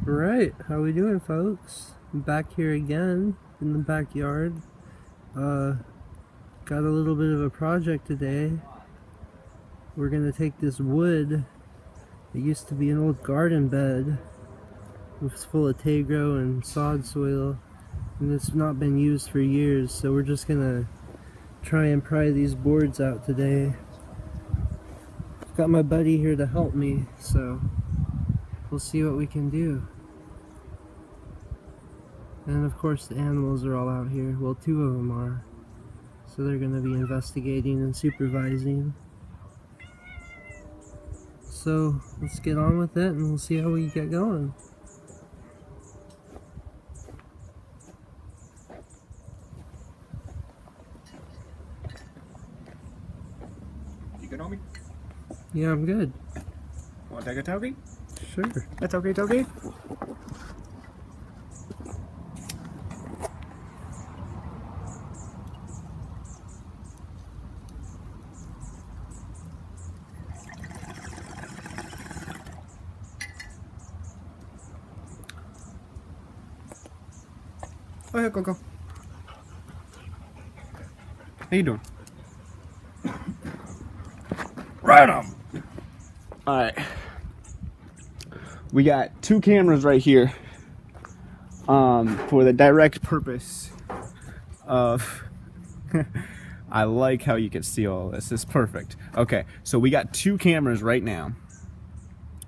Right, how we doing, folks? I'm back here again in the backyard. Got a little bit of a project today. We're gonna take this wood. It used to be an old garden bed. It was full of tegro and sod soil, and it's not been used for years, so we're just gonna try and pry these boards out today. I've got my buddy here to help me, so we'll see what we can do. And of course the animals are all out here. Well, two of them are. So they're going to be investigating and supervising. So let's get on with it and we'll see how we get going. You good, homie? Yeah, I'm good. Want to take a Toby? Sure. That's okay, Toby. Go ahead, Coco. How you doing? Right on. All right. We got two cameras right here for the direct purpose of I like how you can see all this. It's perfect. Okay, so we got two cameras right now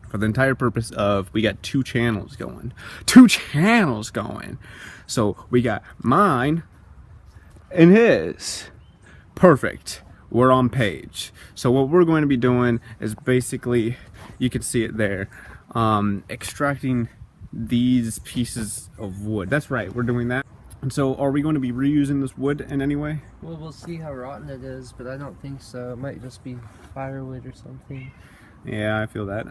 for the entire purpose of we got two channels going. So we got mine and his. Perfect. We're on page. So what we're going to be doing is basically, you can see it there, extracting these pieces of wood. That's right, we're doing that. And so are we going to be reusing this wood in any way? Well, we'll see how rotten it is, but I don't think so. It might just be firewood or something. Yeah, I feel that.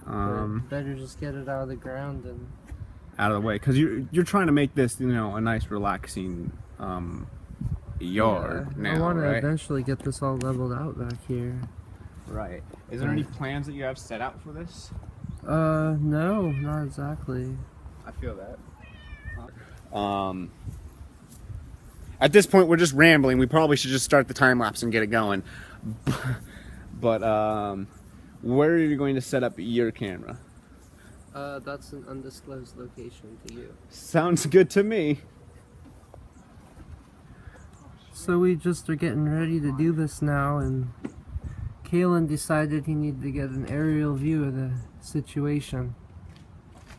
Better just get it out of the ground and out of the way, because you're trying to make this, you know, a nice relaxing yard. Yeah, now, I want to right? eventually get this all leveled out back here. Right. Is there any plans that you have set out for this? No, not exactly. I feel that. At this point, we're just rambling. We probably should just start the time lapse and get it going. But where are you going to set up your camera? That's an undisclosed location to you. Sounds good to me. So we just are getting ready to do this now, and Kalen decided he needed to get an aerial view of the situation.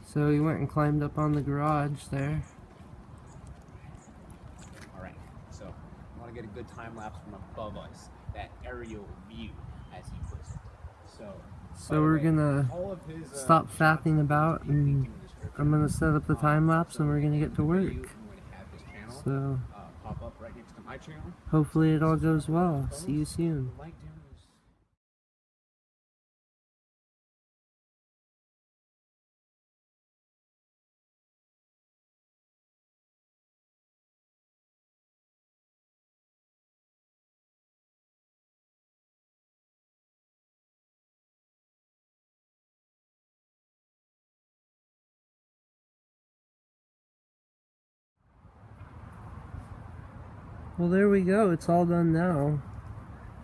So he went and climbed up on the garage there. Alright, so I want to get a good time lapse from above us. That aerial view, as he puts it. So we're gonna stop faffing about, and I'm gonna set up the time lapse, and we're gonna get to work. So pop up right next to my channel. Hopefully it all goes well. See you soon. Well, there we go. It's all done now.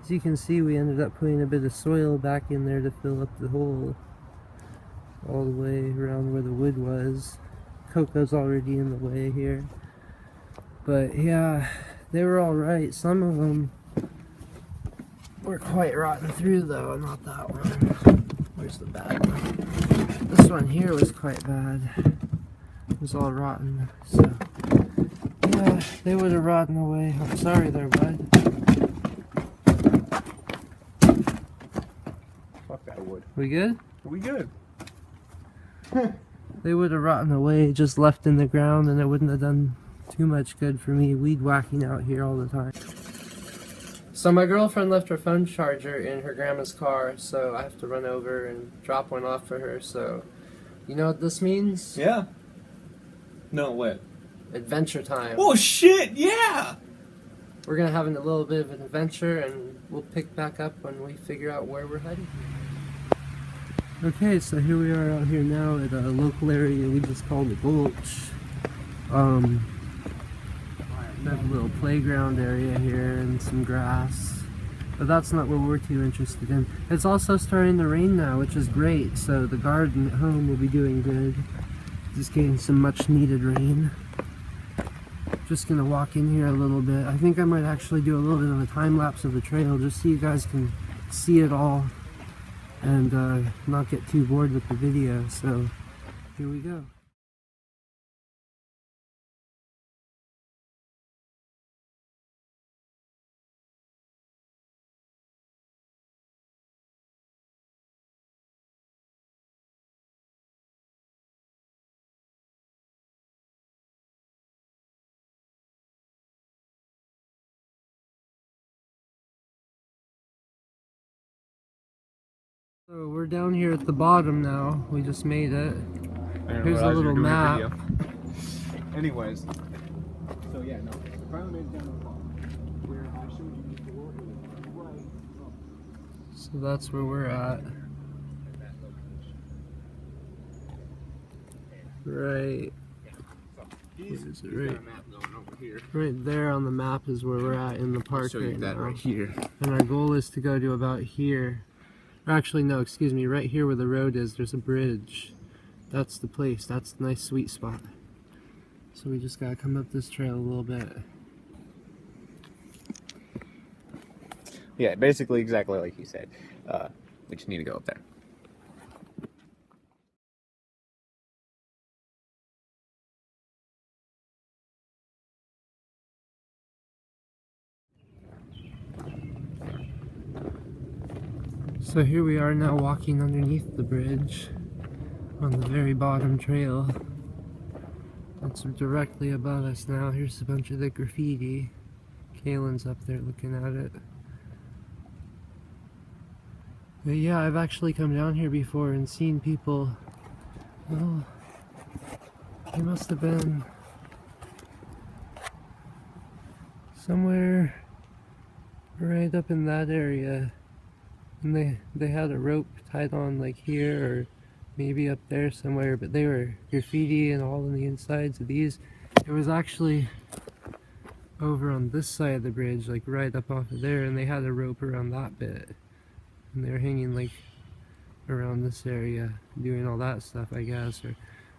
As you can see, we ended up putting a bit of soil back in there to fill up the hole all the way around where the wood was. Coco's already in the way here. But yeah, they were all right. Some of them were quite rotten through though, not that one. Where's the bad one? This one here was quite bad. It was all rotten, so yeah, they would have rotten away. I'm sorry there, bud. Fuck that wood. We good? We good. They would have rotten away, just left in the ground, and it wouldn't have done too much good for me weed whacking out here all the time. So my girlfriend left her phone charger in her grandma's car, so I have to run over and drop one off for her. So, you know what this means? Yeah. No, what? Adventure time. Oh shit, yeah! We're gonna have a little bit of an adventure, and we'll pick back up when we figure out where we're heading. Okay, so here we are out here now at a local area we just call the Gulch. We have a little playground area here and some grass, but that's not what we're too interested in. It's also starting to rain now, which is great, so the garden at home will be doing good. Just getting some much needed rain. Just gonna walk in here a little bit. I think I might actually do a little bit of a time lapse of the trail just so you guys can see it all and not get too bored with the video. So here we go. So we're down here at the bottom now. We just made it. Here's a little map. Anyways, so yeah, no, we finally made it down to the bottom. Where I showed you before, it was right up. So that's where we're at. Right. He's Right. got a map going over here. Right there on the map is where we're at in the park Show you right that now. right here. And our goal is to go to about here. Or actually, no, excuse me, right here where the road is, there's a bridge. That's the place. That's the nice sweet spot. So we just gotta come up this trail a little bit. Yeah, basically exactly like you said. We just need to go up there. So here we are now walking underneath the bridge on the very bottom trail. It's directly above us now. Here's a bunch of the graffiti. Kaylin's up there looking at it. But yeah, I've actually come down here before and seen people. Well, they must have been somewhere right up in that area. And they had a rope tied on like here or maybe up there somewhere, but they were graffiti and all on the insides of these. It was actually over on this side of the bridge, like right up off of there, and they had a rope around that bit. And they were hanging like around this area doing all that stuff, I guess, or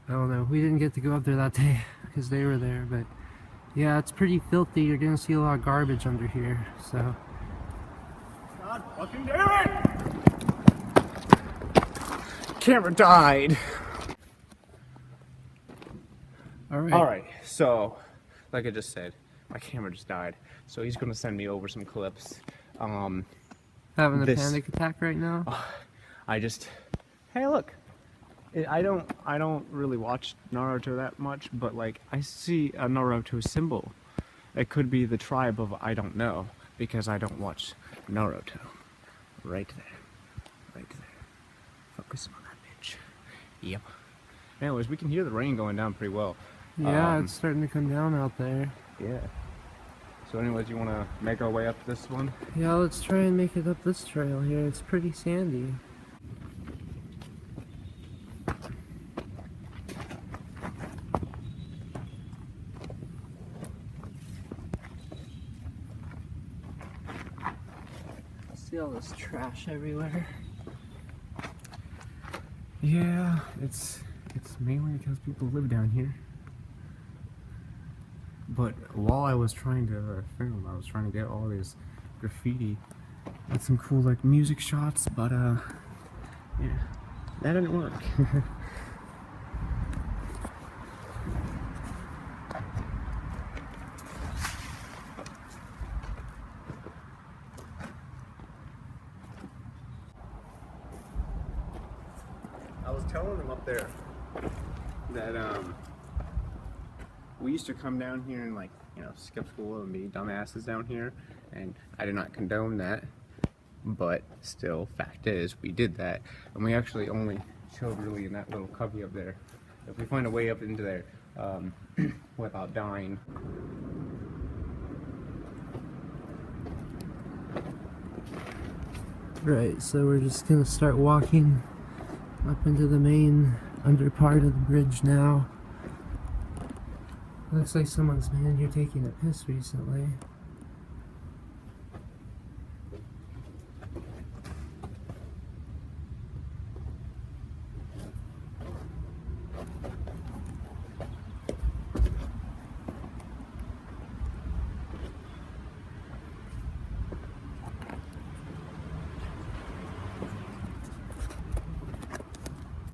I don't know. We didn't get to go up there that day because they were there, but yeah, it's pretty filthy. You're gonna see a lot of garbage under here, so. God fucking damn it! Camera died. Alright, so like I just said, my camera just died. So he's gonna send me over some clips. Having a panic attack right now? Hey look. I don't really watch Naruto that much, but like I see a Naruto symbol. It could be the tribe of I don't know, because I don't watch Naruto. Right there. Right there. Focus on that bitch. Yep. Anyways, we can hear the rain going down pretty well. Yeah, it's starting to come down out there. Yeah. So anyways, you want to make our way up this one? Yeah, let's try and make it up this trail here. It's pretty sandy. See all this trash everywhere. Yeah, it's mainly because people live down here. But while I was trying to film, I was trying to get all this graffiti and some cool like music shots, but yeah, that didn't work. I was telling them up there that we used to come down here and like, you know, skip school and be dumbasses down here, and I did not condone that, but still, fact is, we did that, and we actually only chilled really in that little cubby up there. If we find a way up into there without dying. Right, so we're just gonna start walking Up into the main under part of the bridge now. Looks like someone's been in here taking a piss recently.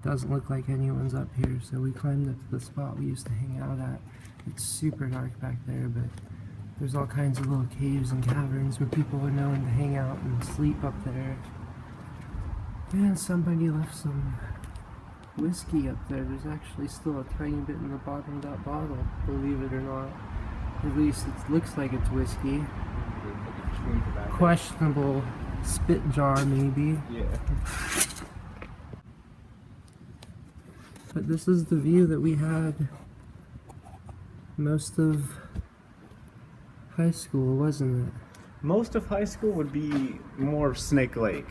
Doesn't look like anyone's up here, so we climbed up to the spot we used to hang out at. It's super dark back there, but there's all kinds of little caves and caverns where people are known to hang out and sleep up there. And somebody left some whiskey up there. There's actually still a tiny bit in the bottom of that bottle, believe it or not. At least it looks like it's whiskey. Questionable spit jar, maybe. Yeah. But this is the view that we had most of high school, wasn't it? Most of high school would be more Snake Lake.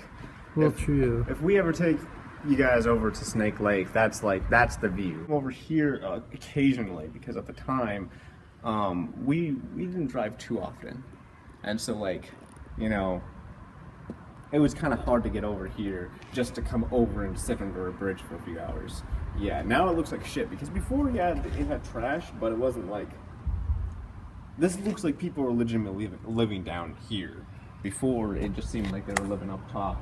Well, true. If we ever take you guys over to Snake Lake, that's the view. Over here occasionally, because at the time we didn't drive too often, and so like, you know, it was kind of hard to get over here just to come over and sit under a bridge for a few hours. Yeah, now it looks like shit, because before, yeah, it had trash, but it wasn't like... This looks like people were legitimately living down here. Before, it just seemed like they were living up top.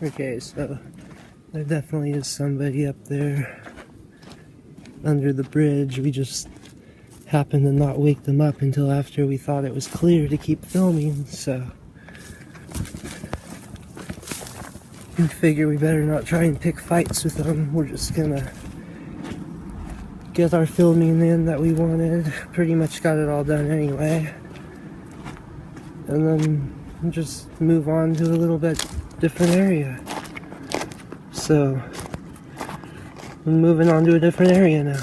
Okay, so there definitely is somebody up there under the bridge. We just happened to not wake them up until after we thought it was clear to keep filming, so we figure we better not try and pick fights with them. We're just gonna get our filming in that we wanted. Pretty much got it all done anyway, and then just move on to a little bit different area. So we're moving on to a different area now.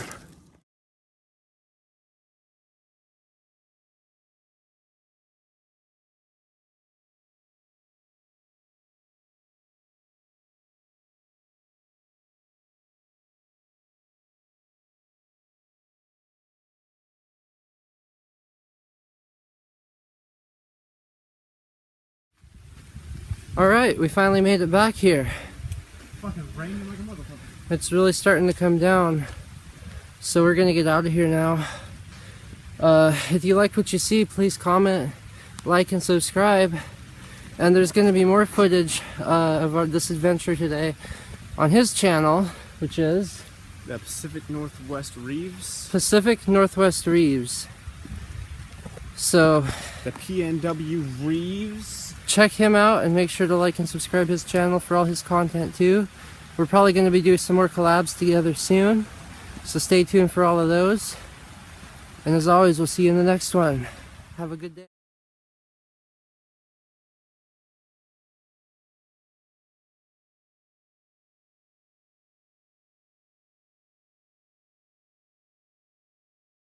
Alright, we finally made it back here. Fucking raining like a motherfucker. It's really starting to come down, so we're gonna get out of here now. If you liked what you see, please comment, like, and subscribe. And there's gonna be more footage of this adventure today on his channel, which is The Pacific Northwest Reeves. Pacific Northwest Reeves. So The PNW Reeves. check him out and make sure to like and subscribe his channel for all his content too. We're probably going to be doing some more collabs together soon, so stay tuned for all of those. And as always, we'll see you in the next one. Have a good day.